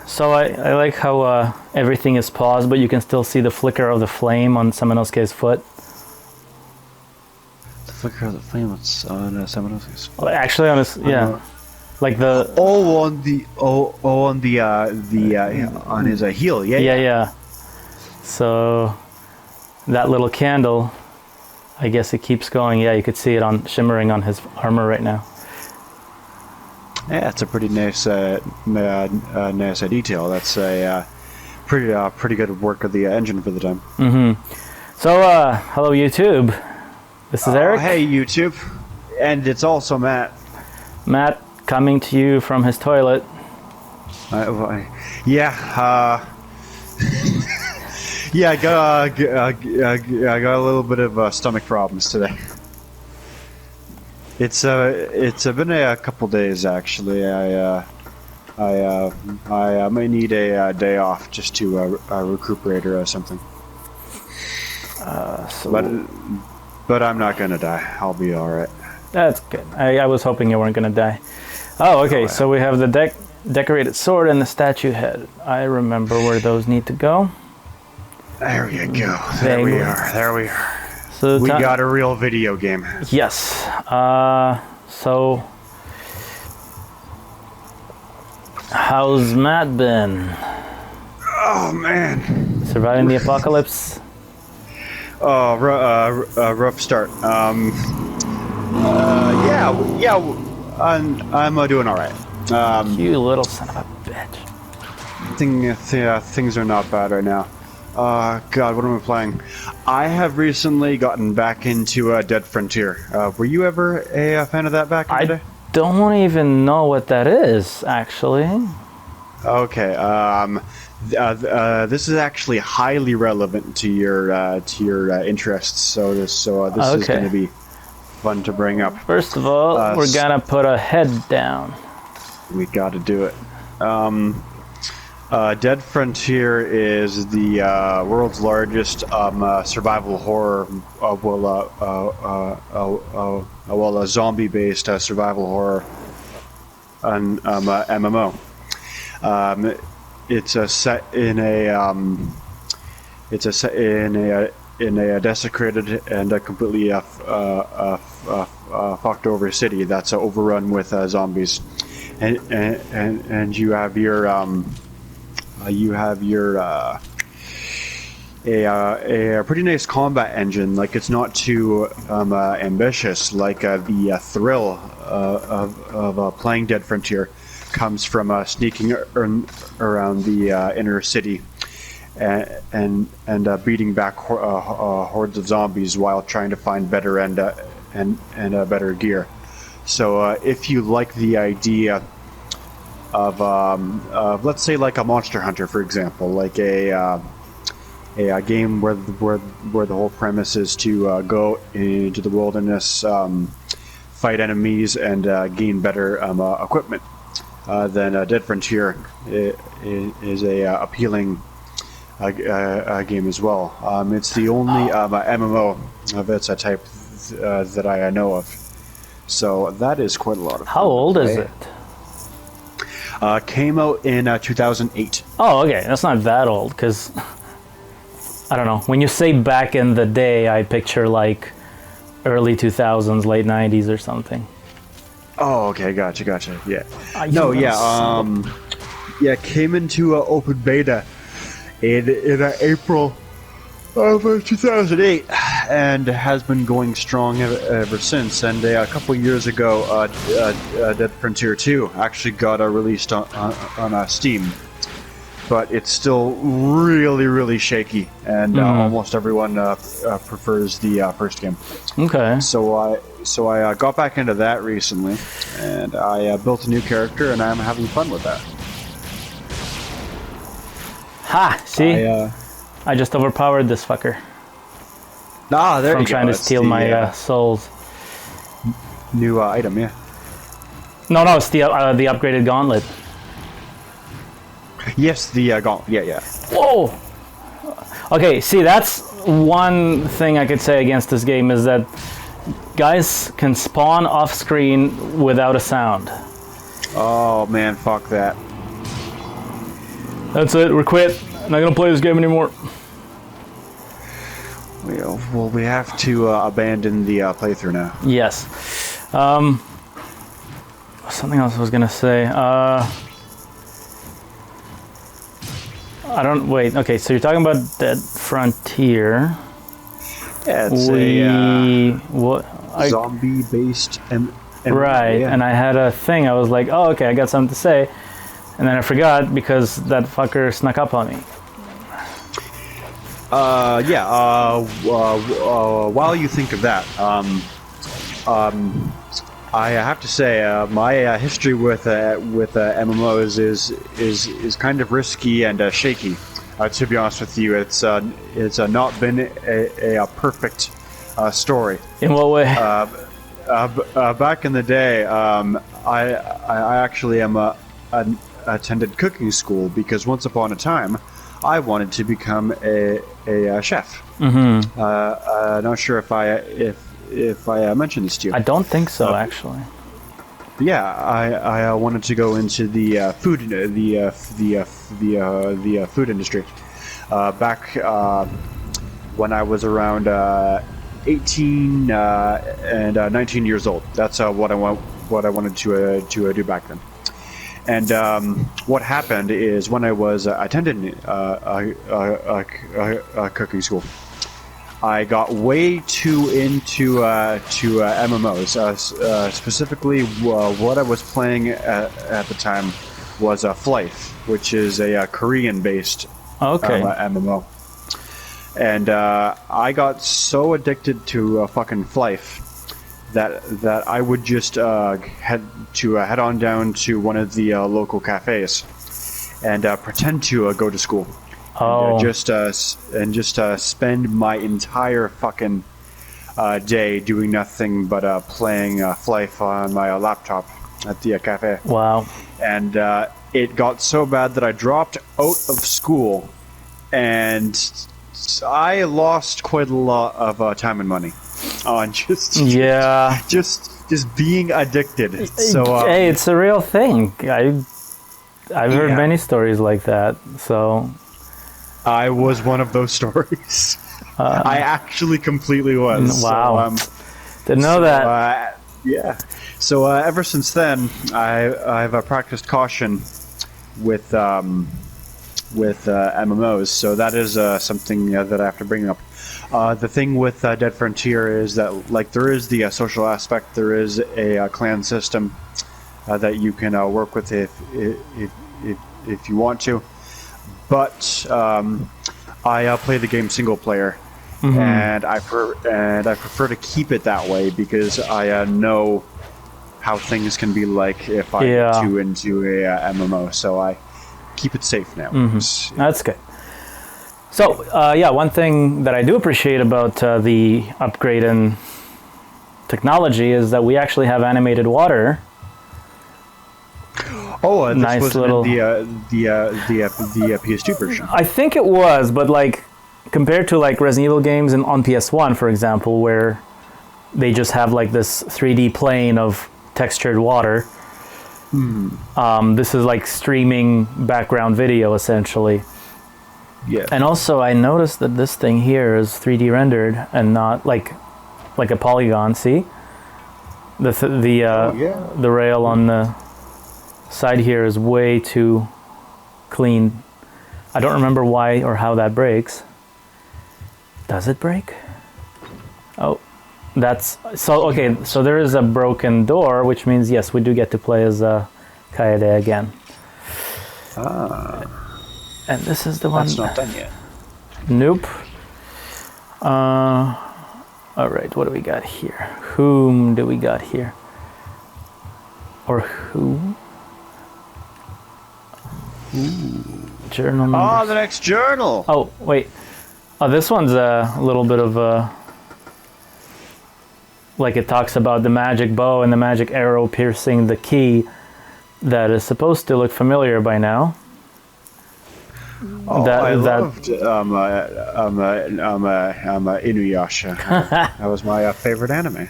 So I like how everything is paused, but you can still see the flicker of the flame on Samanosuke's foot. The flicker of the flame on Samanosuke's foot. Well, actually, on his like the on his heel. yeah. So that little candle, I guess it keeps going. Yeah, you could see it on shimmering on his armor right now. Yeah, it's a pretty nice nice detail. That's a pretty good work of the engine for the time. So hello YouTube. This is Eric. Hey YouTube, and it's also Matt. Matt coming to you from his toilet. Yeah. Yeah, I got a little bit of stomach problems today. It's been a couple days actually. I might need a day off just to recuperate or something. But I'm not gonna die. I'll be all right. That's good. I was hoping you weren't gonna die. Oh, okay. So we have the decorated sword and the statue head. I remember where those need to go. There you go. There we are. So we got a real video game. Yes. So how's Matt been? Oh man. Surviving the apocalypse? Oh, rough start. Yeah. I'm doing all right. You little son of a bitch. Things are not bad right now. God, what am I playing? I have recently gotten back into Dead Frontier. Were you ever a fan of that back in the day? I don't even know what that is, actually. Okay. This is actually highly relevant to your interests. So this is going to be fun to bring up. First of all, we're gonna put a head down. We got to do it. Dead Frontier is the world's largest survival horror, zombie-based survival horror MMO. It's set in a desecrated and completely fucked over city that's overrun with zombies, and you have your a pretty nice combat engine. Like, it's not too ambitious. Like the thrill of playing Dead Frontier comes from sneaking around the inner city and beating back hordes of zombies while trying to find better and better gear. So if you like the idea of let's say like a Monster Hunter, for example, like a game where the whole premise is to go into the wilderness, fight enemies, and gain better equipment, then Dead Frontier is a appealing game as well. It's the only MMO of its type that I know of. So that is quite a lot of fun. How old is it? Came out in 2008. Oh, okay. That's not that old, because I don't know. When you say back in the day, I picture like early 2000s, late 90s or something. Oh, okay. Gotcha. Yeah. Yeah, came into open beta in April of 2008, and has been going strong ever since. And a couple years ago, Dead Frontier 2 actually got released on Steam, but it's still really shaky, and almost everyone prefers the first game. Okay. So I got back into that recently, and I built a new character, and I'm having fun with that. Ha! See? I just overpowered this fucker. Ah, there you go. From trying to steal my souls. New item, yeah. No, it's the upgraded gauntlet. Yes, the gauntlet. Yeah. Whoa! Okay, see, that's one thing I could say against this game, is that guys can spawn off screen without a sound. Oh man, fuck that. That's it. We're quit. Not gonna play this game anymore. Well, we have to abandon the playthrough now. Yes. Something else I was gonna say. I don't. Wait. Okay. So you're talking about Dead Frontier. Yeah, it's zombie-based right, yeah. and I had a thing. I was like, oh, okay, I got something to say, and then I forgot because that fucker snuck up on me. While you think of that, I have to say my history with MMOs is kind of risky and shaky. To be honest with you, it's not been a perfect story. In what way? Back in the day, I actually attended cooking school because once upon a time, I wanted to become a chef. Mm-hmm. Not sure if I mentioned this to you. I don't think so, actually. Yeah, I wanted to go into the food food industry. Back when I was around 18 and 19 years old. That's what I wanted to do back then. And what happened is when I was attending a cooking school, I got way too into MMOs. Specifically, what I was playing at the time was Flife, which is a Korean-based MMO. And I got so addicted to fucking Flife that I would just head on down to one of the local cafes and pretend to go to school. Oh. And just spend my entire fucking day doing nothing but playing Flife on my laptop at the cafe. Wow. And it got so bad that I dropped out of school, and I lost quite a lot of time and money on just being addicted. So hey, it's a real thing. I've heard many stories like that. So. I was one of those stories. I actually completely was. Wow. So, didn't know that. Yeah. So ever since then, I've practiced caution with MMOs. So that is something that I have to bring up. The thing with Dead Frontier is that there is the social aspect. There is a clan system that you can work with if you want to. But I play the game single player, mm-hmm. and I prefer to keep it that way because I know how things can be like if I get too into a MMO. So I keep it safe now. Mm-hmm. That's good. So one thing that I do appreciate about the upgrade in technology is that we actually have animated water. Oh, this nice was little... the PS2 version. I think it was, but compared to Resident Evil games on PS1, for example, where they just have this 3D plane of textured water. This is streaming background video essentially. Yeah. And also, I noticed that this thing here is 3D rendered and not like a polygon. See, the rail on the side here is way too clean. I don't remember why or how that breaks. Does it break? Oh, that's so okay. So there is a broken door, which means yes, we do get to play as Kaede again. And this is the one. That's not done yet. Nope. All right, what do we got here? Whom do we got here? Or who? Journal number. Oh, the next journal. Oh, wait. Oh, this one's a little bit of a... it talks about the magic bow and the magic arrow piercing the key that is supposed to look familiar by now. Oh, I loved Inuyasha. That was my favorite anime.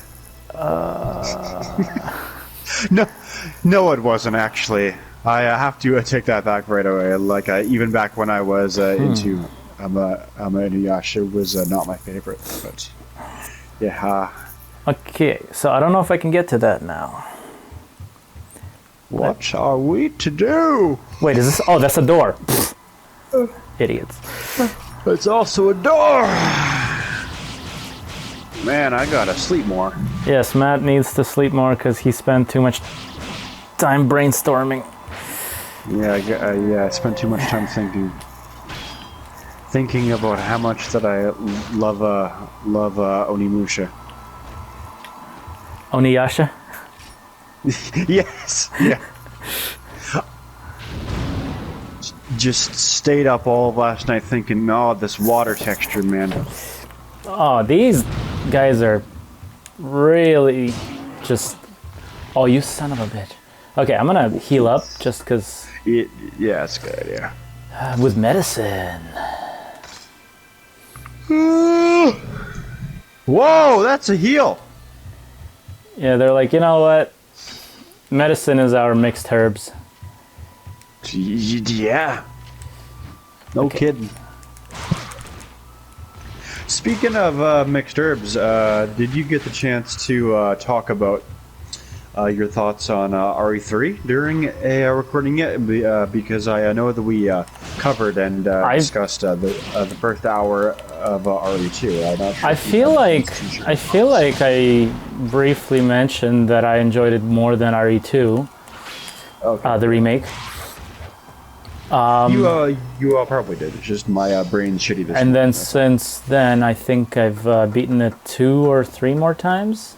No, it wasn't actually. I have to take that back right away. Like even back when I was into Onimusha was not my favorite, but yeah. Okay, so I don't know if I can get to that now. What are we to do? Wait, is this? Oh, that's a door. Idiots. It's also a door. Man, I gotta sleep more. Yes, Matt needs to sleep more because he spent too much time brainstorming. Yeah, I spent too much time thinking about how much that I love Onimusha. Oniyasha? Yes. Yeah. Just stayed up all of last night thinking, oh, this water texture, man. Oh, these guys are really just... Oh, you son of a bitch. Okay, I'm gonna heal up just because... Yeah, it's a good idea. With medicine. Whoa, that's a heal. Yeah, they're like, you know what? Medicine is our mixed herbs. Yeah. No kidding. Speaking of mixed herbs, did you get the chance to talk about your thoughts on RE3 during a recording yet? Because I know that we covered and discussed the first hour of RE2. I'm not sure I feel like I briefly mentioned that I enjoyed it more than RE2, Okay. the remake. You probably did. It's just my brain's shitty this And morning. then since then, I think I've beaten it 2 or 3 more times.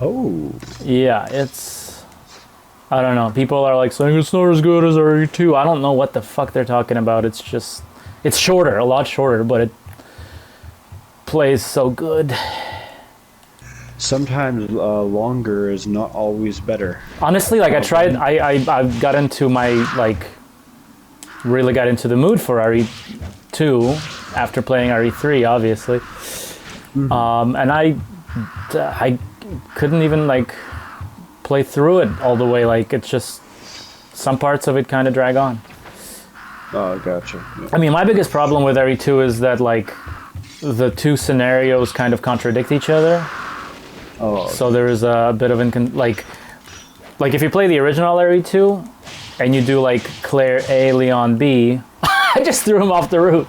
Oh. Yeah, it's... I don't know. People are like saying it's not as good as RE2. I don't know what the fuck they're talking about. It's just... It's shorter, a lot shorter, but it plays so good. Sometimes longer is not always better. Honestly, like I tried... I got into my, like... Really got into the mood for RE2 after playing RE3, obviously. Mm-hmm. And I couldn't even like play through it all the way. Like it's just some parts of it kind of drag on. Oh, gotcha. Yeah. I mean, my biggest problem with RE2 is that like the 2 scenarios kind of contradict each other. Oh. So there is a bit of like if you play the original RE2 and you do like Claire A, Leon B, I just threw him off the roof.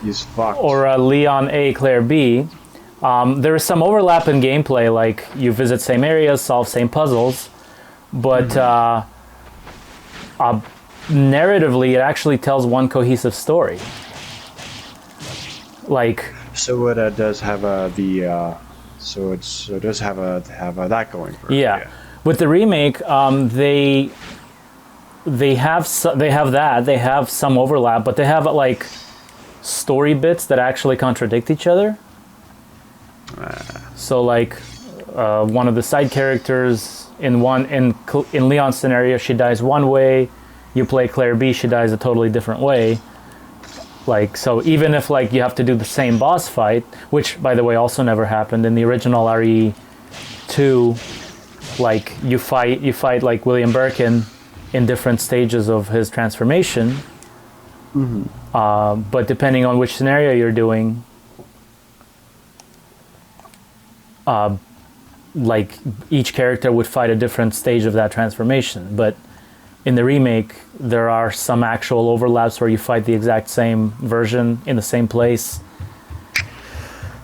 He's fucked. Or Leon A, Claire B. There is some overlap in gameplay, like you visit same areas, solve same puzzles, but narratively, it actually tells one cohesive story. Like, so it does have so it does have that going for it. Yeah. With the remake, they have some overlap, but they have like story bits that actually contradict each other. So like one of the side characters in Leon's scenario, she dies one way. You play Claire B, she dies a totally different way. Like, so even if like you have to do the same boss fight, which by the way also never happened in the original RE2, like you fight like William Birkin in different stages of his transformation. Mm-hmm. But depending on which scenario you're doing, like each character would fight a different stage of that transformation. But in the remake, there are some actual overlaps where you fight the exact same version in the same place.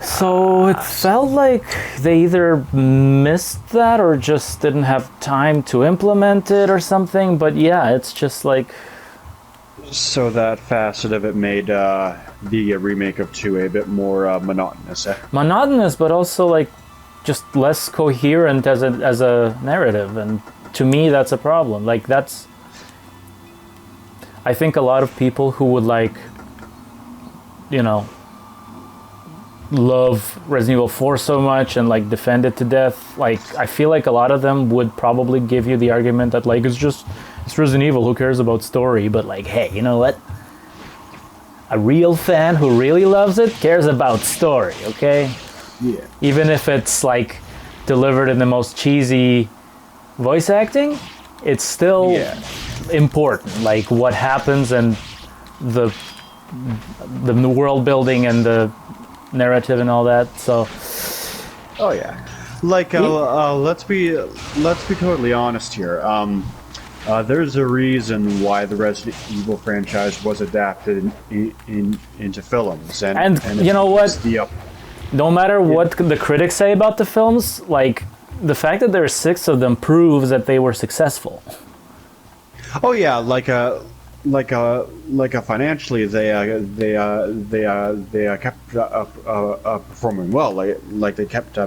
So it felt like they either missed that or just didn't have time to implement it or something. But yeah, it's just like... So that facet of it made the remake of 2 a bit more monotonous. Monotonous, but also like just less coherent as a narrative, and to me that's a problem. Like that's, I think a lot of people who would like, you know, love Resident Evil 4 so much and like defend it to death, like I feel like a lot of them would probably give you the argument that like it's Resident Evil, who cares about story? But like, hey, you know what? A real fan who really loves it cares about story, okay? Yeah. Even if it's like delivered in the most cheesy voice acting, it's still important, like what happens and the world building and the narrative and all that. So, oh yeah, like let's be totally honest here. There's a reason why the Resident Evil franchise was adapted into films, and you know what? No matter what the critics say about the films, like the fact that there are 6 of them proves that they were successful. Oh yeah, like financially they kept performing well, like they kept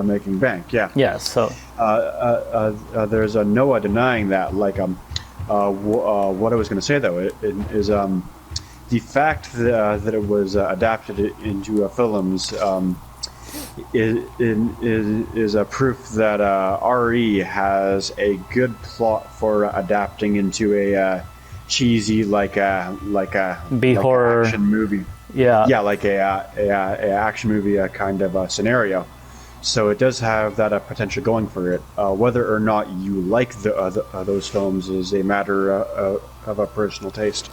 making bank. Yeah. Yeah. So there's no denying that. Like what I was going to say though is the fact that it was adapted into films is a proof that RE has a good plot for adapting into a cheesy like a B-horror action movie. Yeah, like a action movie kind of scenario. So it does have that potential going for it. Whether or not you like those films is a matter of a personal taste.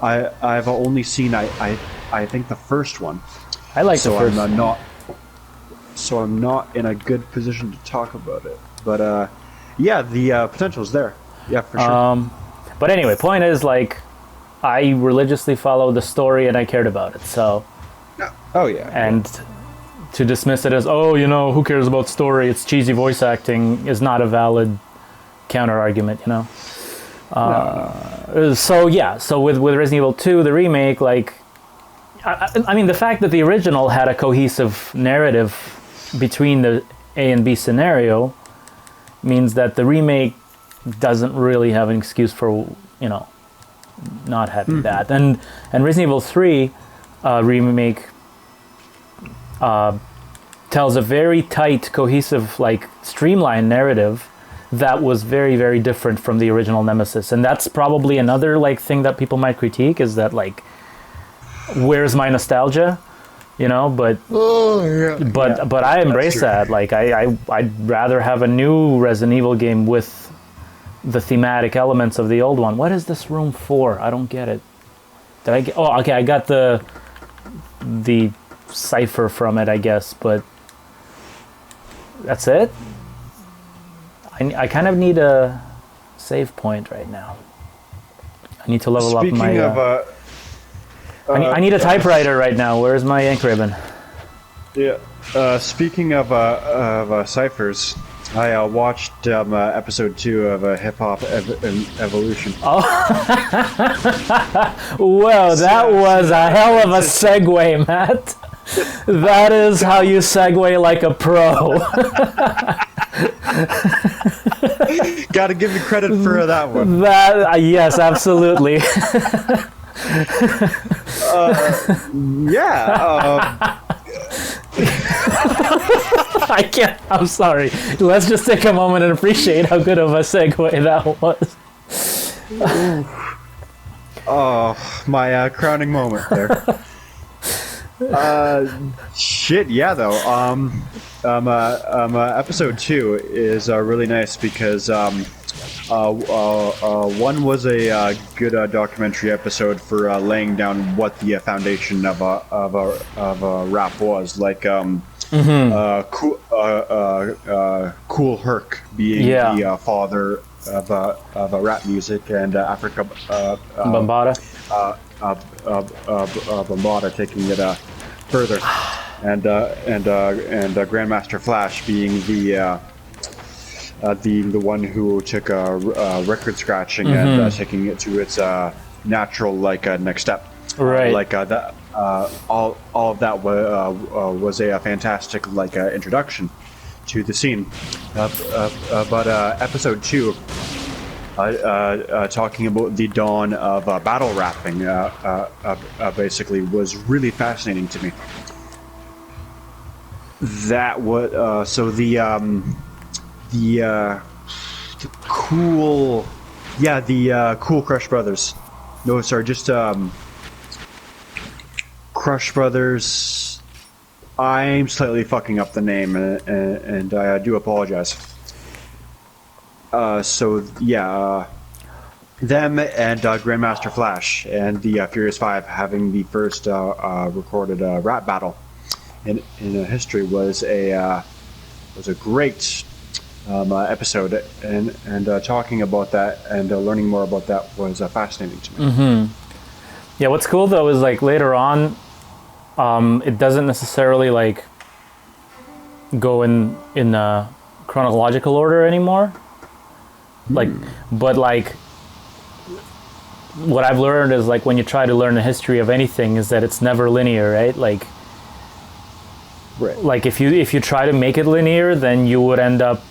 I've only seen I think the first one. I like the first. So I'm not in a good position to talk about it. But yeah, the potential is there. Yeah, for sure. But anyway, point is, like, I religiously followed the story and I cared about it. So. Oh yeah. And to dismiss it as, oh, you know, who cares about story? It's cheesy voice acting is not a valid counter argument, you know. No. So yeah, so with Resident Evil 2, the remake, like, I mean, the fact that the original had a cohesive narrative between the A and B scenario means that the remake doesn't really have an excuse for, you know, not having that. And Resident Evil 3 remake tells a very tight, cohesive, like, streamlined narrative that was very, very different from the original Nemesis. And that's probably another, like, thing that people might critique, is that, like, where's my nostalgia, you know? But but I embrace that. Like, I'd rather have a new Resident Evil game with the thematic elements of the old one. What is this room for? I don't get it. Did I get? Oh, okay. I got the cipher from it, I guess. But that's it. I kind of need a save point right now. I need to level up my. I need a typewriter right now. Where's my ink ribbon? Yeah. Speaking of ciphers, I watched episode 2 of Hip Hop Evolution. Oh, well, that was a hell of a segue, Matt. That is how you segue like a pro. Got to give you credit for that one. Yes, absolutely. Yeah. I can't. I'm sorry. Let's just take a moment and appreciate how good of a segue that was. Oh, my crowning moment there. Shit. Yeah, though. Episode 2 is really nice because one was a good documentary episode for laying down what the foundation of a rap was, like Cool Herc being the father of rap music, and Africa Bambaataa Bambaataa taking it further, and Grandmaster Flash being the one who took record scratching and taking it to its natural next step. Right. Like that. All of that was a fantastic introduction to the scene. But episode 2, talking about the dawn of battle rapping, basically was really fascinating to me. That was so the cool, the Cool Crush Brothers. No, sorry, just Crush Brothers. I'm slightly fucking up the name, and I do apologize. So yeah, them and Grandmaster Flash and the Furious Five having the first recorded rap battle in history was a great episode, and talking about that and learning more about that was fascinating to me. Mm-hmm. Yeah, what's cool though is like later on, it doesn't necessarily like go in chronological order anymore. Like, but like, what I've learned is like when you try to learn the history of anything is that it's never linear, right? Like, like if you try to make it linear, then you would end up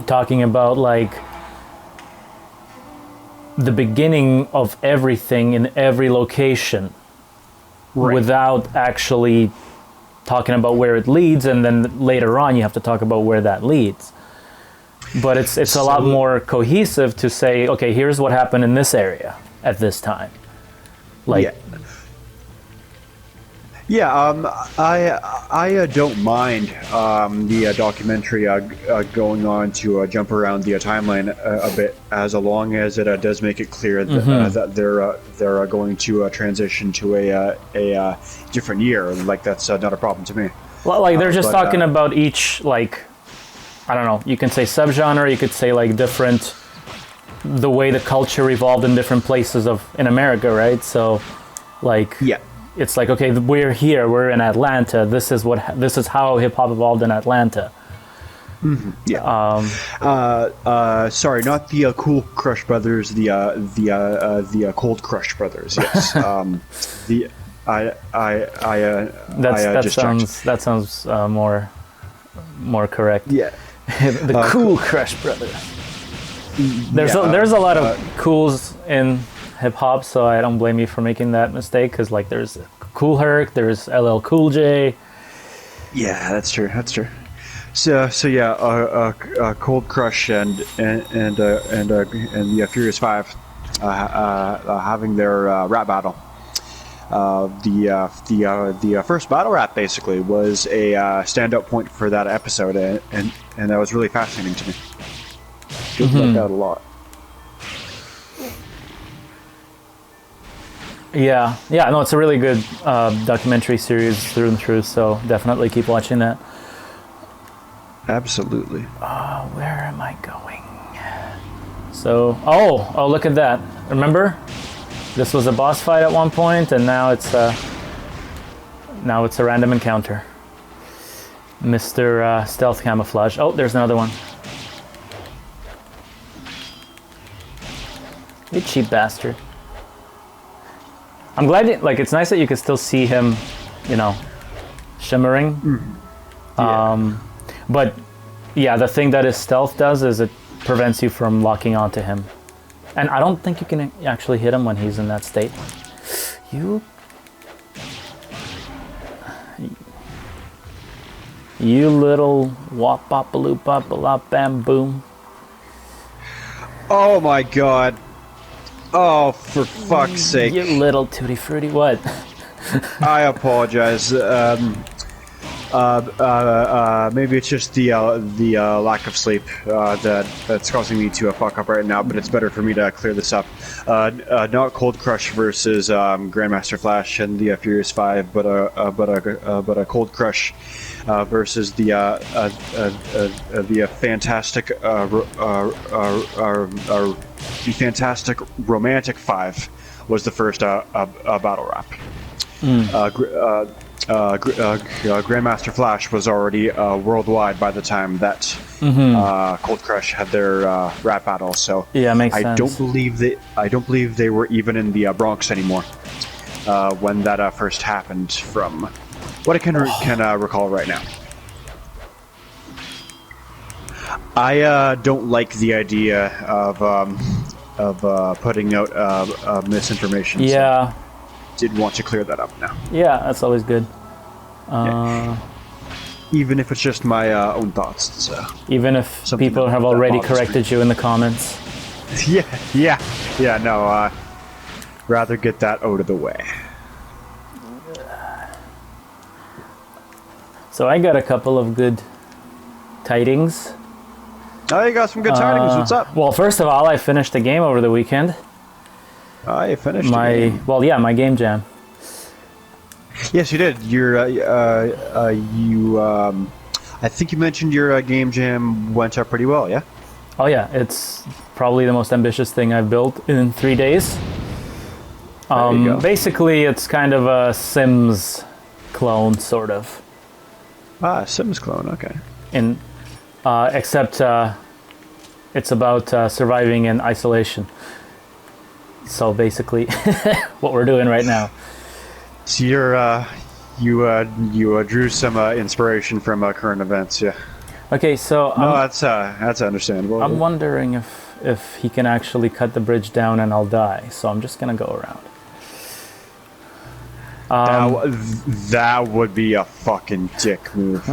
talking about like the beginning of everything in every location, without actually talking about where it leads, and then later on you have to talk about where that leads. But it's a lot more cohesive to say, okay, here's what happened in this area at this time. Like, I don't mind the documentary going on to jump around the timeline a bit, as long as it does make it clear that, that they're going to transition to a different year. Like, that's not a problem to me. Well, like they're just talking about each, like, I don't know, you can say subgenre, you could say like different, the way the culture evolved in different places in America, right? So like, it's like, okay, we're here, we're in Atlanta, this is how hip hop evolved in Atlanta. Mm-hmm. Yeah. Sorry, not the Cool Crush Brothers, the Cold Crush Brothers. Yes. That sounds more correct. Yeah. The Cool Crush Brothers. There's a lot of cools in hip hop, so I don't blame you for making that mistake. Because like there's Cool Herc, there's LL Cool J. Yeah, that's true. So yeah, Cold Crush and the Furious Five having their rap battle. The first battle rap basically was a standout point for that episode, and that was really fascinating to me. Good luck out a lot. Yeah, no, it's a really good documentary series through and through. So definitely keep watching that. Absolutely. Where am I going? So, oh, look at that! Remember? This was a boss fight at one point, and now it's a random encounter. Mr. Stealth Camouflage. Oh, there's another one. You cheap bastard. I'm glad, it's nice that you can still see him, shimmering. Yeah. But, yeah, the thing that his stealth does is it prevents you from locking onto him. And I don't think you can actually hit him when he's in that state. You little wop-bop-a-loop-bop-a-lop bam boom. Oh my god. Oh, for fuck's sake. You little tutti frutti. What? I apologize. Maybe it's just the lack of sleep that's causing me to fuck up right now, but it's better for me to clear this up. Not Cold Crush versus Grandmaster Flash and the Furious Five, but a Cold Crush versus the fantastic Romantic Five was the first battle rap. Grandmaster Flash was already worldwide by the time that Cold Crush had their rap battle. So yeah, makes sense. I don't believe they were even in the Bronx anymore when that first happened. From what I can recall right now, I don't like the idea of putting out misinformation. Yeah. So did want to clear that up now. Yeah, that's always good. Even if it's just my own thoughts. So. Even if people have already corrected you in the comments. No, rather get that out of the way. So I got a couple of good tidings. Oh, you got some good tidings. What's up? Well, first of all, I finished the game over the weekend. You finished my the game. Well, yeah, my game jam. Yes, you did. I think you mentioned your game jam went up pretty well, yeah? Oh yeah, it's probably the most ambitious thing I've built in 3 days. There you go. Basically, it's kind of a Sims clone, sort of. Sims clone, okay. Except it's about surviving in isolation. So basically, what we're doing right now. So you drew some inspiration from current events, yeah. Okay, so No, that's understandable. I'm wondering if he can actually cut the bridge down and I'll die. So I'm just gonna go around. That would be a fucking dick move.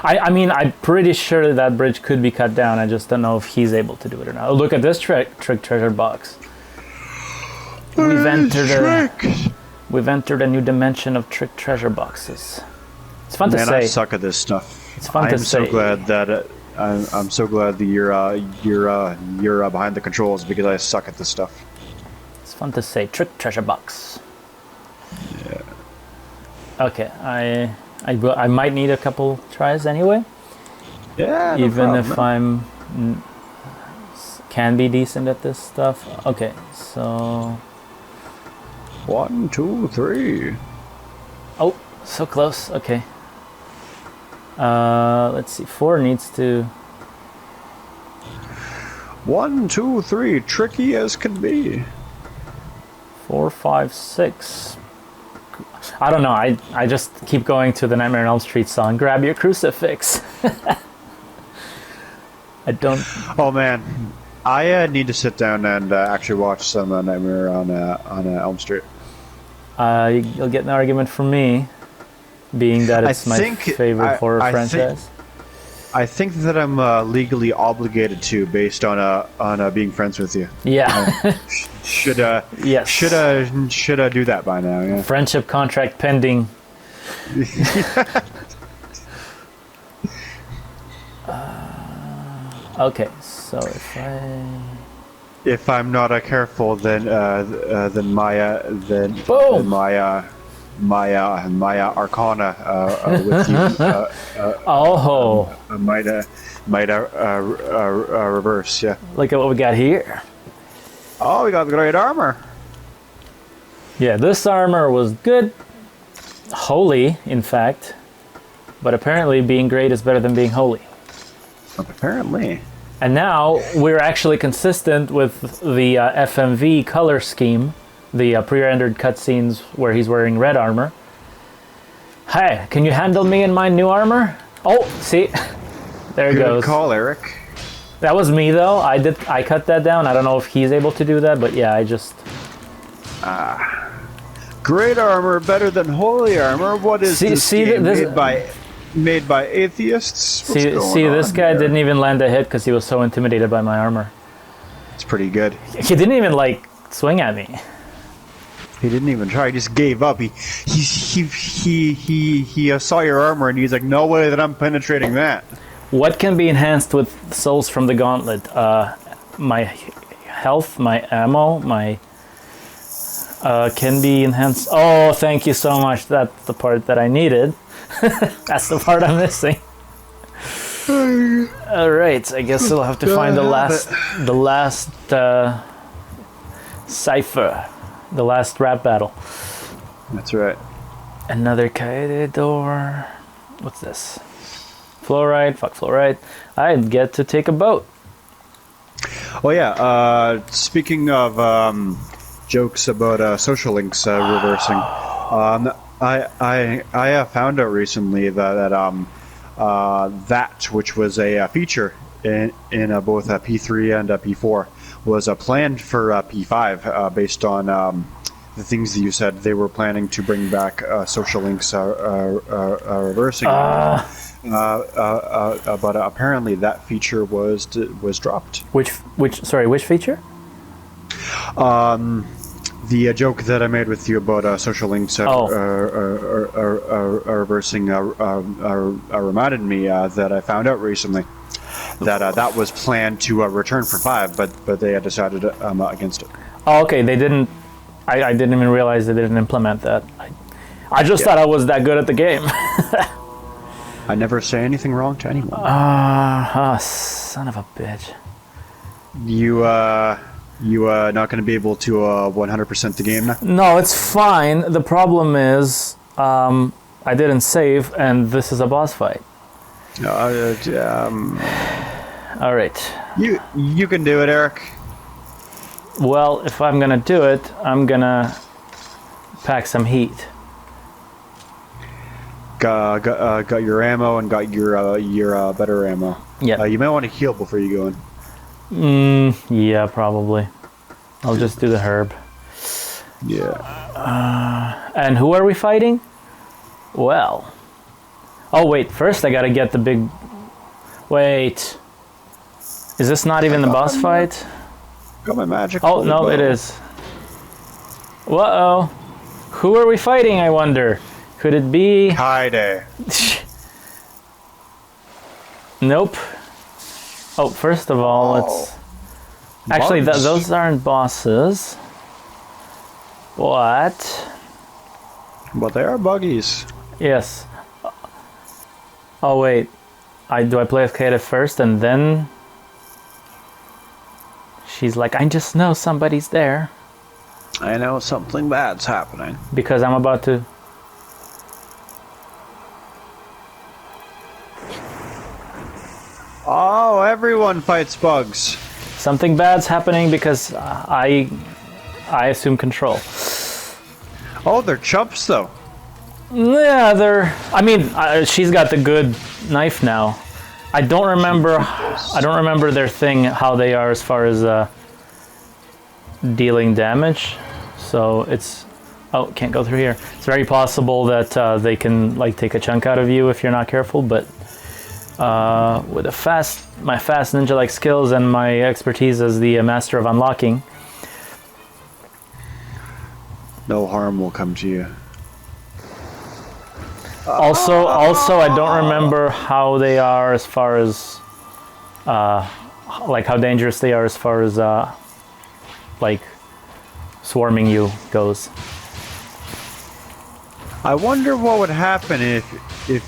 I mean, I'm pretty sure that bridge could be cut down. I just don't know if he's able to do it or not. Oh, look at this trick treasure box. We've entered a new dimension of trick treasure boxes. It's fun to say. Man, I suck at this stuff. It's fun to say. I'm so glad that I'm so glad that you're behind the controls because I suck at this stuff. It's fun to say. Trick treasure box. Yeah. Okay, I might need a couple tries anyway. Yeah. No even problem. if I'm can be decent at this stuff. Okay, so 1, 2, 3. oh, so close. Okay. Let's see. 4 needs to. 1, 2, 3. Tricky as can be. 4, 5, 6. I don't know. I just keep going to the Nightmare on Elm Street song. Grab your crucifix. I don't. Oh man, I need to sit down and actually watch some Nightmare on Elm Street. You'll get an argument from me, being that it's my favorite horror franchise. I think that I'm legally obligated to, based on being friends with you. Yeah. Should yes. Should I do that by now? Yeah. Friendship contract pending. Okay, so if I'm not careful, then my arcana with you might reverse. Yeah. Look at what we got here. Oh, we got the great armor. Yeah, this armor was good. Holy, in fact. But apparently being great is better than being holy. Apparently. And now we're actually consistent with the FMV color scheme. The pre-rendered cutscenes where he's wearing red armor. Hey, can you handle me in my new armor? Oh, see? There it goes. Good call, Eric. That was me though. I cut that down. I don't know if he's able to do that, but yeah, I just. Great armor better than holy armor. What is this game made by atheists? See, this guy didn't even land a hit because he was so intimidated by my armor. It's pretty good. He didn't even like swing at me. He didn't even try. He just gave up. He saw your armor and he's like, no way that I'm penetrating that. What can be enhanced with souls from the gauntlet? My health, my ammo, my can be enhanced. Oh, thank you so much. That's the part that I needed. That's the part I'm missing. All right, I guess I'll have to find the last cipher, the last rap battle. That's right. Another Kaede door. What's this? Fluoride. Fuck fluoride. I get to take a boat. Oh yeah. Speaking of jokes about social links reversing, I found out recently that that which was a feature in both P3 and P4 was planned for P5 based on the things that you said. They were planning to bring back social links reversing. But apparently that feature was dropped. Which feature? The joke that I made with you about social links reversing reminded me that I found out recently that was planned to return for 5, but they had decided against it. Oh, okay, they didn't. I didn't even realize they didn't implement that. I just thought I was that good at the game. I never say anything wrong to anyone. Son of a bitch. You not going to be able to 100% the game now? No, it's fine. The problem is I didn't save, and this is a boss fight. All right. You can do it, Eric. Well, if I'm gonna do it, I'm gonna pack some heat. Got your ammo and got your better ammo. Yeah. You might want to heal before you go in. Yeah, probably. I'll just do the herb. Yeah. And who are we fighting? Well. Oh wait, first I gotta get the big. Wait. Is this not even the boss fight? Got my magic. Oh no, it is. Whoa. Who are we fighting? I wonder. Could it be? Kaide. Nope. Oh, first of all, let's. Actually, those aren't bosses. What? But they are buggies. Yes. Oh wait. Do I play escalate first and then? She's like, I just know somebody's there. I know something bad's happening. Because I'm about to. Oh, everyone fights bugs. Something bad's happening because I assume control. Oh, they're chumps though. Yeah, they're. I mean, she's got the good knife now. I don't remember. I don't remember their thing, how they are as far as dealing damage. So it's. Oh, can't go through here. It's very possible that they can like take a chunk out of you if you're not careful. But with my fast ninja-like skills and my expertise as the master of unlocking, no harm will come to you. Also, I don't remember how they are as far as, like how dangerous they are as far as, like, swarming you goes. I wonder what would happen if you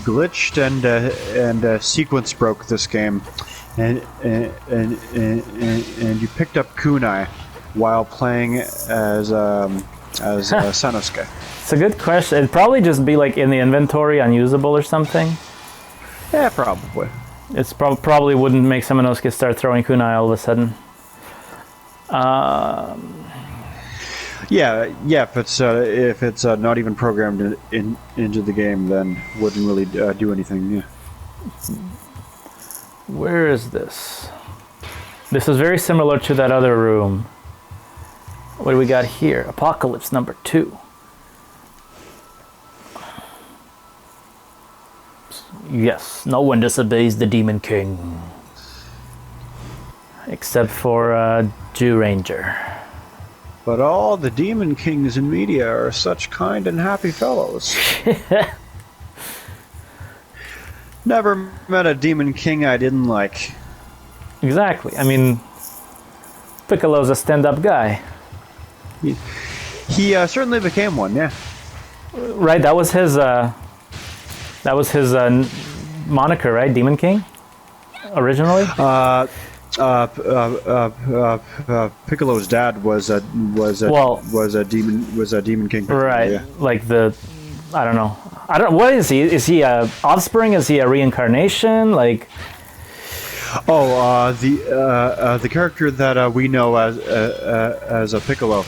glitched and sequence broke this game, and you picked up kunai while playing as Sanosuke. It's a good question. It'd probably just be like in the inventory, unusable or something. Yeah, probably. It's probably wouldn't make Samanosuke start throwing kunai all of a sudden. Yeah. If it's not even programmed into the game, then wouldn't really do anything. Yeah. Where is this? This is very similar to that other room. What do we got here? Apocalypse number 2. Yes, no one disobeys the Demon King. Except for Jew Ranger. But all the Demon Kings in media are such kind and happy fellows. Never met a Demon King I didn't like. Exactly. I mean, Piccolo's a stand-up guy. He certainly became one, yeah. Right, that was his moniker, right? Demon King? Originally? Piccolo's dad was a demon king. Right, Yeah. like I don't know. What is he? Is he a offspring? Is he a reincarnation? Like, the character that we know as a Piccolo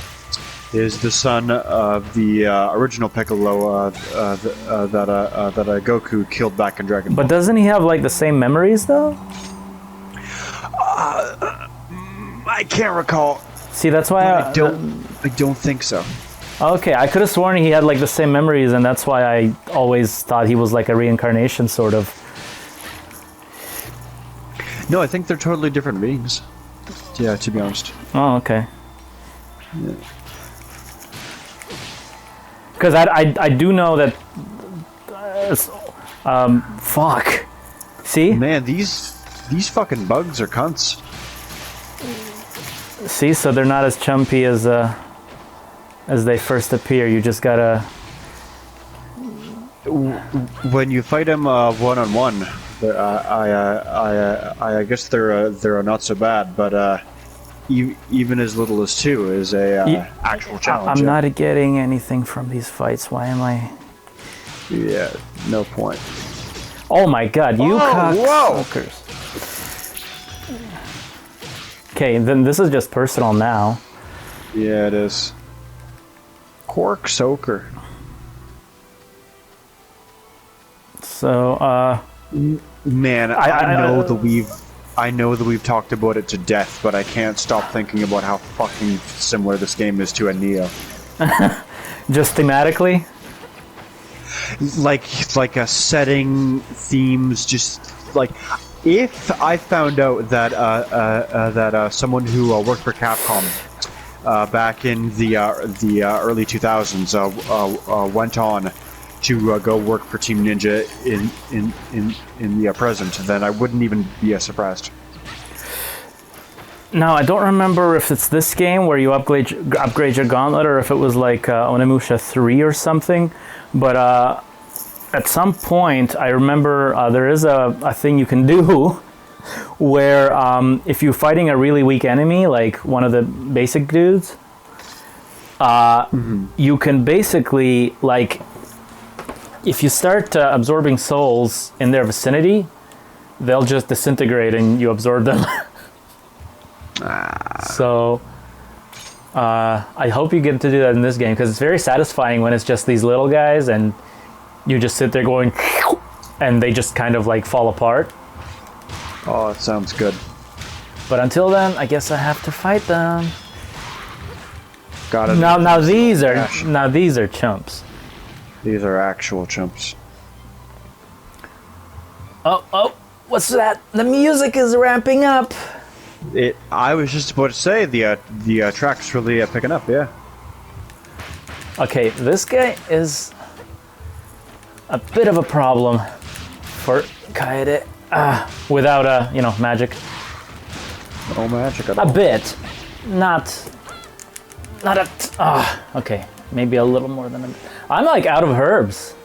is the son of the original Piccolo that Goku killed back in Dragon Ball. But doesn't he have like the same memories though? I can't recall. See, that's why I don't think so. Okay, I could have sworn he had like the same memories, and that's why I always thought he was like a reincarnation, sort of. No, I think they're totally different beings. Yeah, to be honest. Oh, okay. Yeah. Because I do know that. Fuck. See? Man, these fucking bugs are cunts. See, so they're not as chumpy as they first appear. You just gotta. When you fight them one-on-one, I guess they're not so bad, but even as little as 2 is a actual challenge. I'm not getting anything from these fights. Why am I? Yeah, no point. Oh my god, you whoa! cocksuckers. Okay, then this is just personal now. Yeah, it is. Cork soaker. So, man, I know that we've talked about it to death, but I can't stop thinking about how fucking similar this game is to a Neo. just thematically? Like a setting, themes, just like if I found out that that someone who worked for Capcom back in the early 2000s went on to go work for Team Ninja in the present, then I wouldn't even be surprised. Now, I don't remember if it's this game where you upgrade your gauntlet or if it was like Onimusha 3 or something, but at some point I remember there is a thing you can do where if you're fighting a really weak enemy, like one of the basic dudes, you can basically, like, if you start absorbing souls in their vicinity, they'll just disintegrate and you absorb them. So I hope you get to do that in this game, because it's very satisfying when it's just these little guys and you just sit there going and they just kind of like fall apart. Oh, it sounds good. But until then, I guess I have to fight them. Got it. Now these are chumps. These are actual chumps. Oh, what's that? The music is ramping up. I was just about to say the track's really picking up. Yeah. Okay, this guy is a bit of a problem for Kaede without magic. No magic at all. A bit, not a. Okay, maybe a little more than a bit. I'm like out of herbs.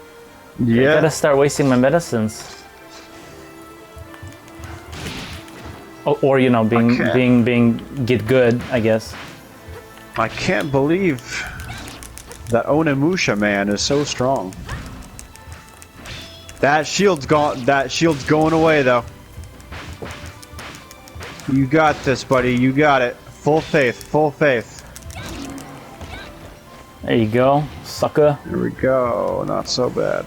Yeah. I gotta start wasting my medicines. Or being get good, I guess. I can't believe that Onimusha man is so strong. That shield's gone. That shield's going away though. You got this, buddy. You got it. Full faith. Full faith. There you go, sucker. There we go. Not so bad.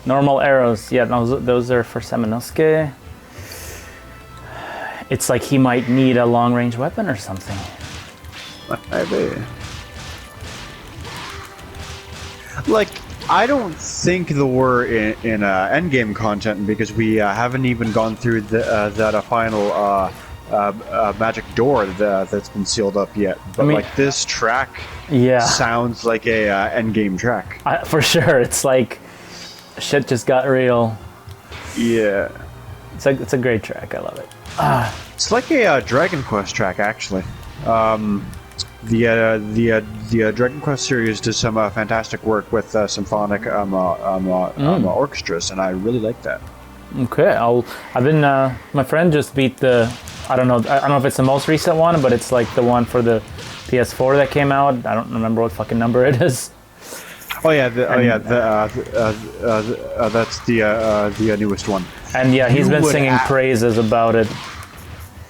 Normal arrows. Yeah, those are for Samanosuke. It's like he might need a long-range weapon or something. Maybe. Like, I don't think that we're in endgame content because we haven't even gone through that final magic door that's been sealed up yet. But like this track, sounds like a endgame track. For sure, it's like shit just got real. Yeah, it's a great track. I love it. It's like a Dragon Quest track, actually. The Dragon Quest series does some fantastic work with symphonic orchestras, and I really like that. Okay, I've been my friend just beat the I don't know if it's the most recent one, but it's like the one for the PS4 that came out. I don't remember what fucking number it is. Oh yeah, that's the newest one. And yeah, he's been singing praises about it.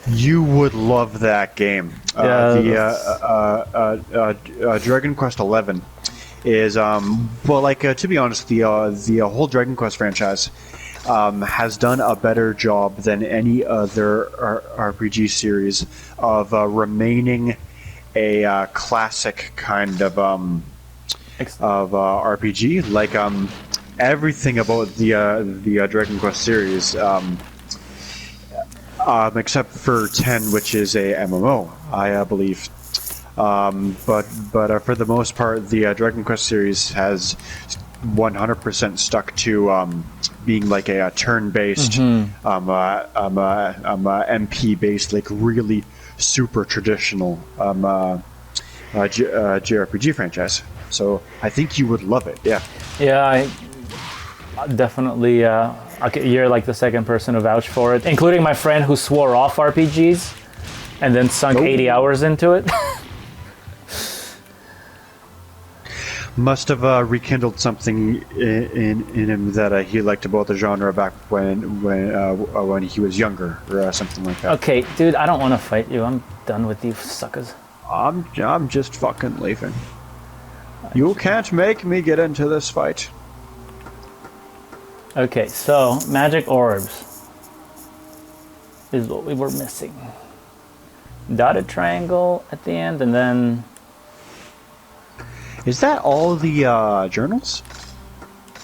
You would love that game. Dragon Quest XI is to be honest, the whole Dragon Quest franchise has done a better job than any other RPG series of remaining a classic kind of RPG. Like everything about the Dragon Quest series. Except for 10, which is a MMO, I believe. But for the most part, the Dragon Quest series has 100% stuck to being like a turn-based, MP-based, like really super traditional JRPG franchise. So I think you would love it. Yeah. Yeah, I definitely. Okay, you're like the second person to vouch for it, including my friend who swore off RPGs and then sunk 80 hours into it. Must have rekindled something in him that he liked about the genre back when he was younger, or something like that. Okay, dude, I don't want to fight you. I'm done with you suckers. I'm just fucking leaving. You can't make me get into this fight. Okay, so magic orbs is what we were missing. Dotted triangle at the end, and then... Is that all the journals?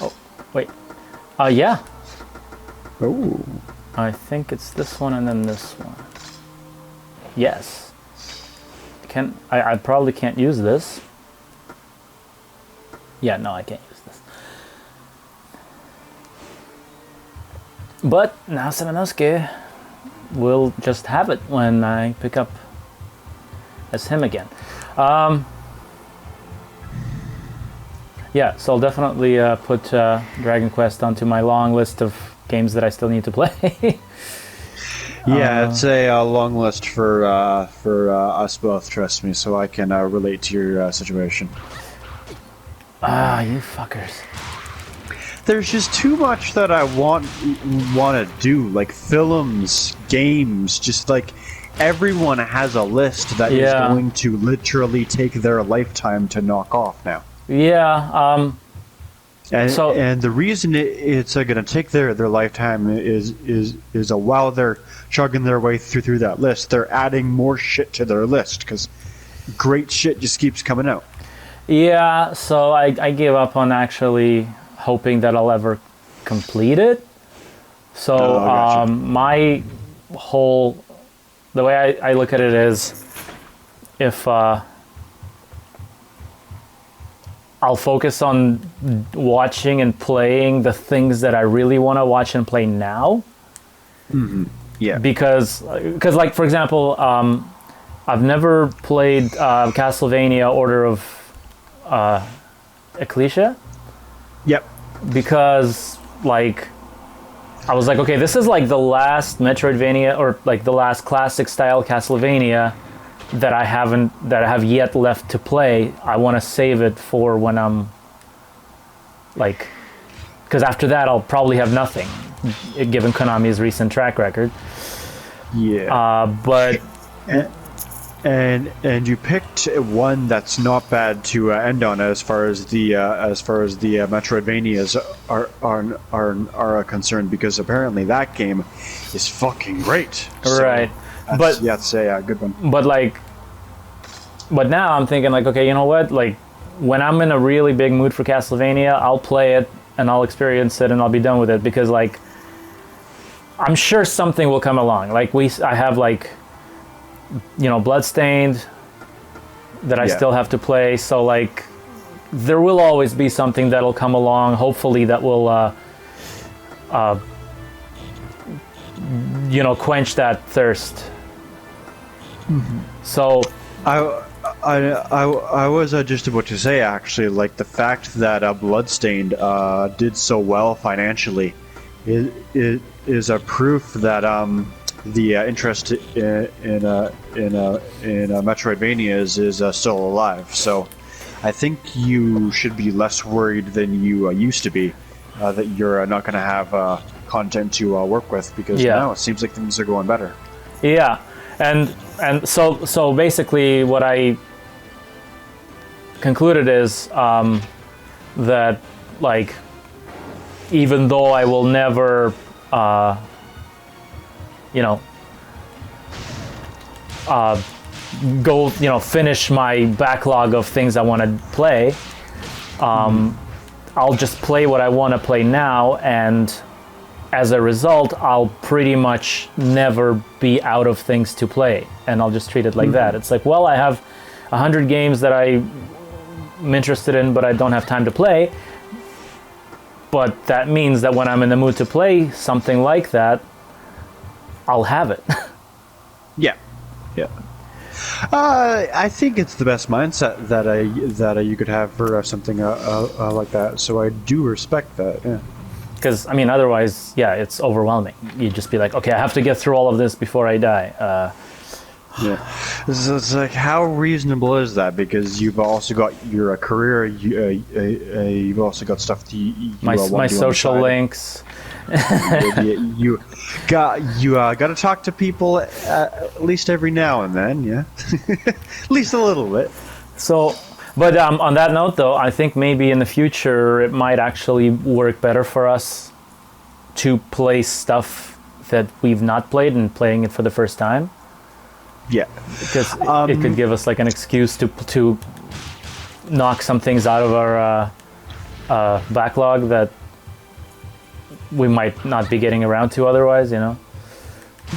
Oh, wait. Yeah. Oh. I think it's this one and then this one. Yes. I probably can't use this. Yeah, no, I can't use this. But now Sanosuke will just have it when I pick up as him again. Yeah, so I'll definitely put Dragon Quest onto my long list of games that I still need to play. Yeah, it's a long list for us both, trust me, so I can relate to your situation. You fuckers. There's just too much that I want to do, like films, games, just like everyone has a list that is going to literally take their lifetime to knock off now. Yeah, and the reason it's going to take their lifetime is while they're chugging their way through that list, they're adding more shit to their list because great shit just keeps coming out. Yeah, so I gave up on actually hoping that I'll ever complete it. So gotcha. my whole, the way I look at it is, if I'll focus on watching and playing the things that I really want to watch and play now. Mm-hmm. Yeah. Because like, for example, I've never played Castlevania Order of Ecclesia. Yep. Because, like, I was like, okay, this is like the last Metroidvania, or like the last classic style Castlevania that I have yet left to play. I want to save it for when I'm like, because after that I'll probably have nothing, given Konami's recent track record. Yeah. But and you picked one that's not bad to end on as far as the Metroidvanias are concerned, because apparently that game is fucking great. Right. But yeah, it's a good one. But now I'm thinking like, okay, you know what? Like, when I'm in a really big mood for Castlevania, I'll play it and I'll experience it and I'll be done with it, because like, I'm sure something will come along. Like I have like, you know, Bloodstained that I still have to play. So like, there will always be something that'll come along. Hopefully that will, you know, quench that thirst. Mm-hmm. So I was just about to say, actually, like the fact that Bloodstained did so well financially is a proof that the interest in Metroidvanias is still alive. So I think you should be less worried than you used to be that you're not going to have content to work with, because now it seems like things are going better. Yeah, and so basically what I concluded is that, like, even though I will never you know, go, you know, finish my backlog of things I want to play, I'll just play what I want to play now, and as a result, I'll pretty much never be out of things to play, and I'll just treat it like that. It's like, well, I have 100 games that I'm interested in, but I don't have time to play. but that means that when I'm in the mood to play something like that, I'll have it. Yeah. I think it's the best mindset that you could have for something like that. So I do respect that. Yeah. Because, I mean, otherwise, yeah, it's overwhelming. You'd just be like, okay, I have to get through all of this before I die. Yeah. It's like, how reasonable is that? Because you've also got your career, you've also got stuff that you my social links. you got to talk to people at least every now and then, yeah. At least a little bit. So, but on that note, though, I think maybe in the future it might actually work better for us to play stuff that we've not played and playing it for the first time. Yeah, because it could give us like an excuse to knock some things out of our backlog that we might not be getting around to otherwise, you know?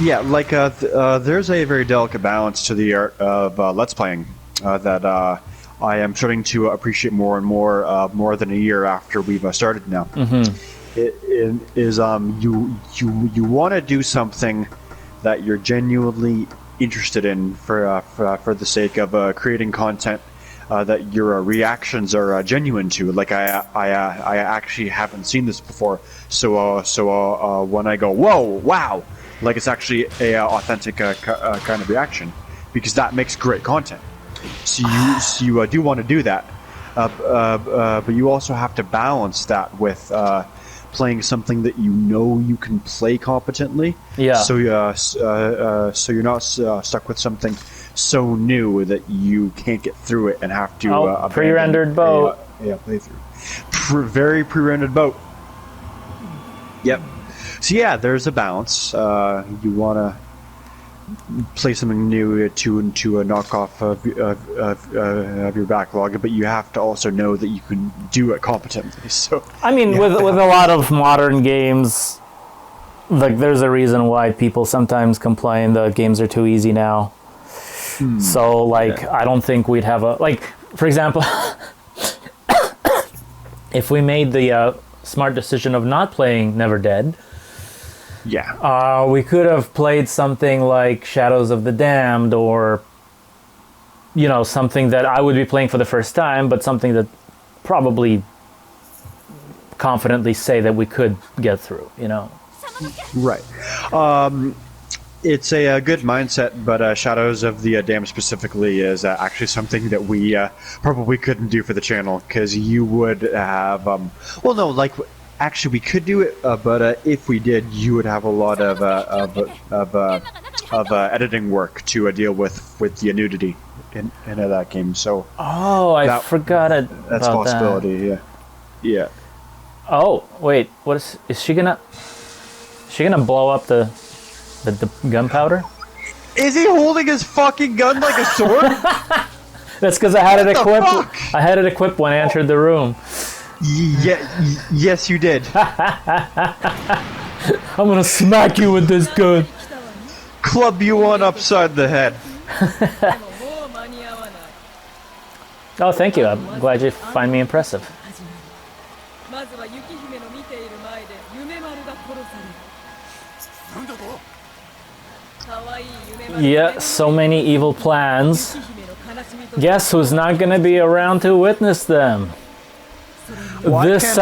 Yeah, like there's a very delicate balance to the art of Let's Playing that I am starting to appreciate more and more than a year after we've started now. Mm-hmm. It is you want to do something that you're genuinely interested in for the sake of creating content that your reactions are genuine to. Like I actually haven't seen this before, so when I go whoa, wow, like it's actually a authentic kind of reaction, because that makes great content. So you do want to do that, but you also have to balance that with playing something that you know you can play competently. Yeah. So you're not stuck with something so new that you can't get through it and have to pre-rendered boat. Playthrough. Very pre-rendered boat. Yep. So yeah, there's a balance. You want to play something new to a knockoff of your backlog, but you have to also know that you can do it competently. So I mean, with a lot of modern games, like there's a reason why people sometimes complain the games are too easy now. So like I don't think we'd have a, like, for example, if we made the smart decision of not playing Never Dead, we could have played something like Shadows of the Damned, or, you know, something that I would be playing for the first time, but something that probably confidently say that we could get through, you know? Right. It's a good mindset, but Shadows of the Damned specifically is actually something that we probably couldn't do for the channel, because you would have... well, no, like... Actually, we could do it, but if we did, you would have a lot of editing work to deal with the nudity in that game. So I forgot it. That's a possibility. That. Yeah. Oh wait, what is she gonna? Is she gonna blow up the gunpowder? Is he holding his fucking gun like a sword? That's because I had it equipped. I had it equipped when I entered the room. Yes, you did. I'm gonna smack you with this gun. Club you one upside the head. Oh, thank you. I'm glad you find me impressive. Yeah, so many evil plans. Guess who's not gonna be around to witness them? This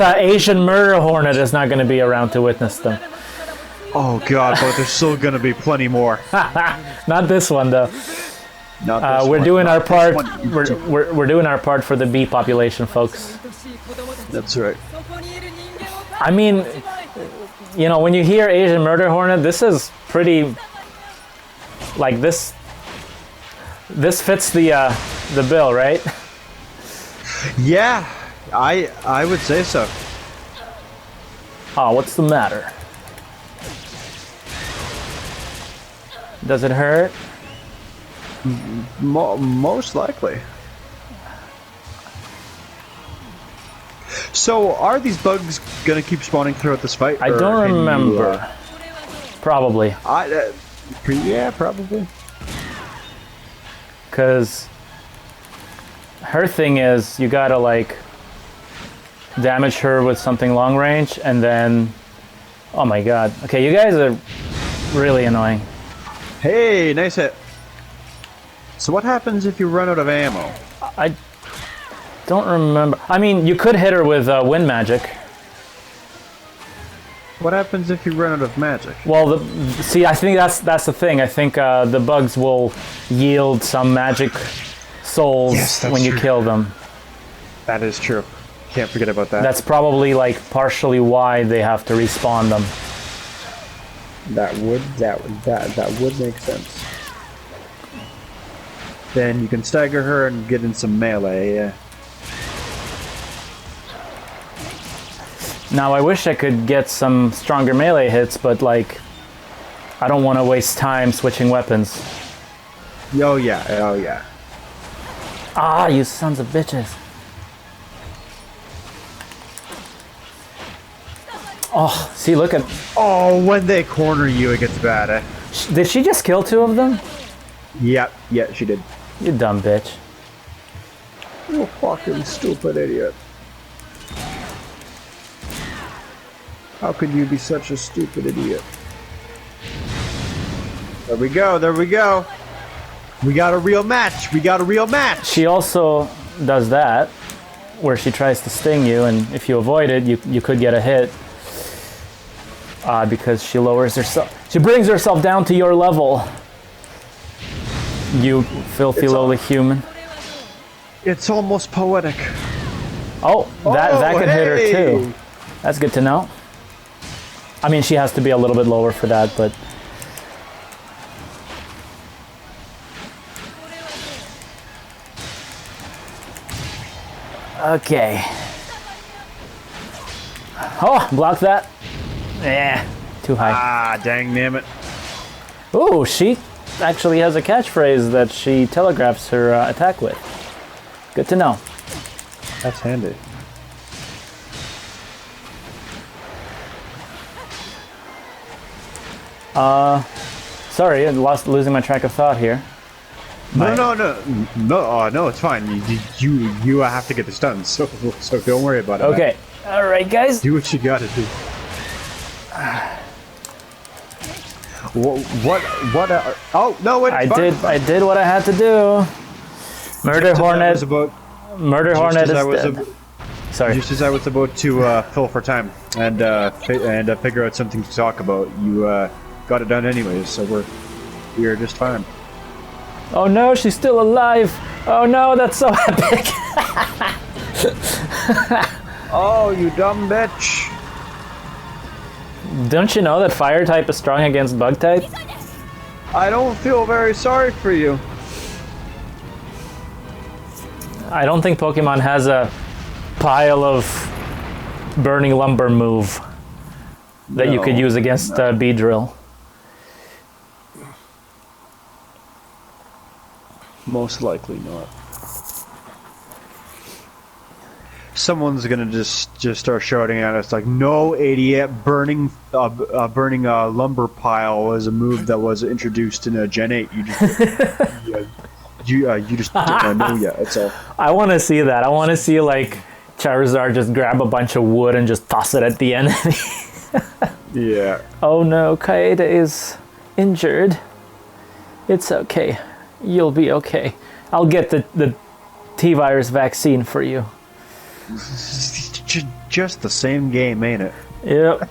Asian murder hornet is not going to be around to witness them. Oh god, but there's still going to be plenty more. Not this one though. We're doing our part. We're doing our part for the bee population, folks. That's right. I mean, you know, when you hear Asian murder hornet, this is pretty. Like this. This fits the bill, right? Yeah. I would say so. Oh, what's the matter? Does it hurt? Most likely. So, are these bugs gonna keep spawning throughout this fight? I don't remember. Probably. Yeah, probably. Because her thing is, you gotta like damage her with something long range, and then... Oh my god. Okay, you guys are really annoying. Hey, nice hit. So what happens if you run out of ammo? I don't remember. I mean, you could hit her with wind magic. What happens if you run out of magic? Well, see, I think that's the thing. I think the bugs will yield some magic souls when you kill them. That is true. Can't forget about that. That's probably like partially why they have to respawn them. That would make sense. Then you can stagger her and get in some melee. Yeah. Now I wish I could get some stronger melee hits, but like, I don't want to waste time switching weapons. Oh yeah, oh yeah. Ah, you sons of bitches. Oh, see, look at... Oh, when they corner you, it gets bad, eh? Did she just kill 2 of them? Yep, yeah, she did. You dumb bitch. You fucking stupid idiot. How could you be such a stupid idiot? There we go, there we go. We got a real match, we got a real match. She also does that, where she tries to sting you, and if you avoid it, you could get a hit. Because she lowers herself. She brings herself down to your level. You filthy lowly human. It's almost poetic. Oh, that could hit her too. That's good to know. I mean, she has to be a little bit lower for that, but... Okay. Oh, block that. Yeah, too high. Ah, dang damn it. Ooh, she actually has a catchphrase that she telegraphs her attack with. Good to know. That's handy. Sorry, I losing my track of thought here. No, it's fine. You have to get this done, so don't worry about it. Okay, all right, guys. Do what you gotta do. What? Oh no! Wait, I did what I had to do. Murder Hornet. Murder Hornet is dead. Sorry. Just as I was about to fill for time and figure out something to talk about, you got it done anyways. So we're just fine. Oh no, she's still alive. Oh no, that's so epic. Oh, you dumb bitch. Don't you know that fire type is strong against bug type? I don't feel very sorry for you. I don't think Pokemon has a pile of burning lumber move that you could use against Beedrill. Most likely not. Someone's gonna just start shouting at us like, "No, idiot! Burning lumber pile was a move that was introduced in a Gen 8. You just don't know yet. That's all." I want to see that. I want to see like Charizard just grab a bunch of wood and just toss it at the enemy. Yeah. Oh no, Kaeda is injured. It's okay. You'll be okay. I'll get the T-virus vaccine for you. Just the same game, ain't it? Yep.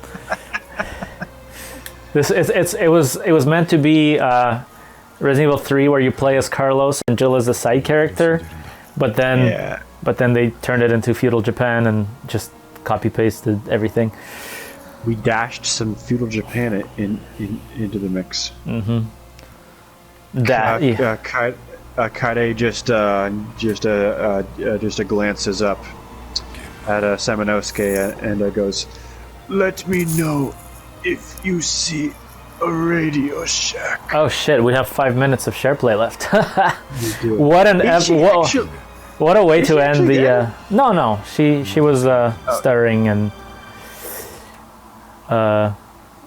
It was meant to be Resident Evil 3 where you play as Carlos and Jill as a side character, but then they turned it into feudal Japan and just copy pasted everything. We dashed some feudal Japan into the mix. Mm-hmm. Kaide just glances up at Samanowski and goes, "Let me know if you see a Radio Shack." Oh shit, we have 5 minutes of SharePlay left. What a way to end the... No, she was stirring and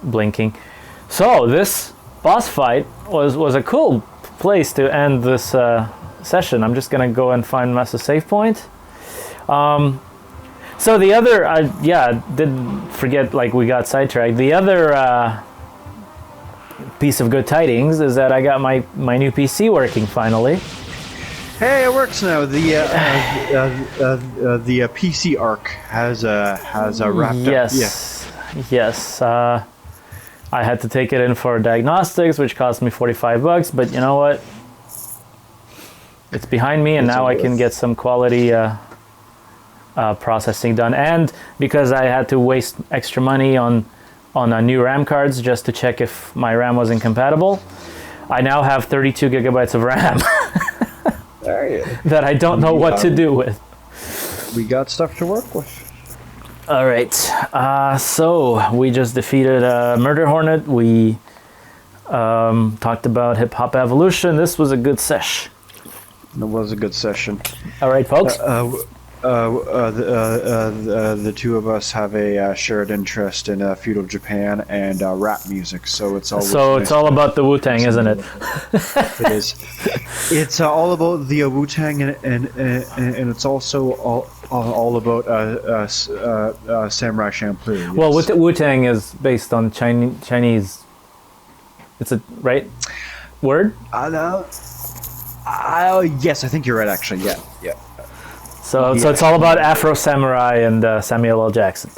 blinking. So this boss fight was a cool place to end this session. I'm just gonna go and find Master Save Point. So the other, didn't forget, like we got sidetracked. The other piece of good tidings is that I got my new PC working finally. Hey, it works now. The PC arc has wrapped up. Yes. I had to take it in for diagnostics, which cost me $45. But you know what? It's behind me, and now I can get some quality processing done. And because I had to waste extra money on new RAM cards just to check if my RAM was incompatible, I now have 32 gigabytes of RAM that I don't know what to do with. We got stuff to work with. All right, so we just defeated Murder Hornet. We talked about Hip Hop Evolution. This was a good sesh. It was a good session. All right, folks. The two of us have a shared interest in feudal Japan and rap music, so it's all. So it's all about the Wu-Tang, isn't it? It is. It's all about the Wu-Tang, and it's also all about Samurai Champloo. Yes. Well, Wu-Tang is based on Chinese. It's a right word. Yes, I think you're right. Actually, yeah. So it's all about Afro Samurai and Samuel L. Jackson.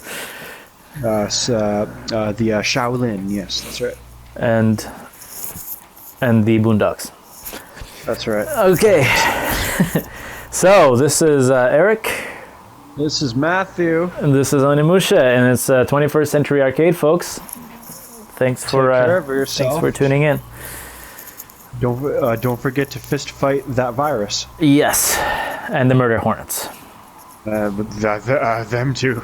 The Shaolin, yes, that's right. And the Boondocks. That's right. Okay. So this is Eric. This is Matthew. And this is Onimusha, and it's 21st Century Arcade, folks. Thanks for tuning in. Don't forget to fist fight that virus. Yes, and the Murder Hornets. Them too.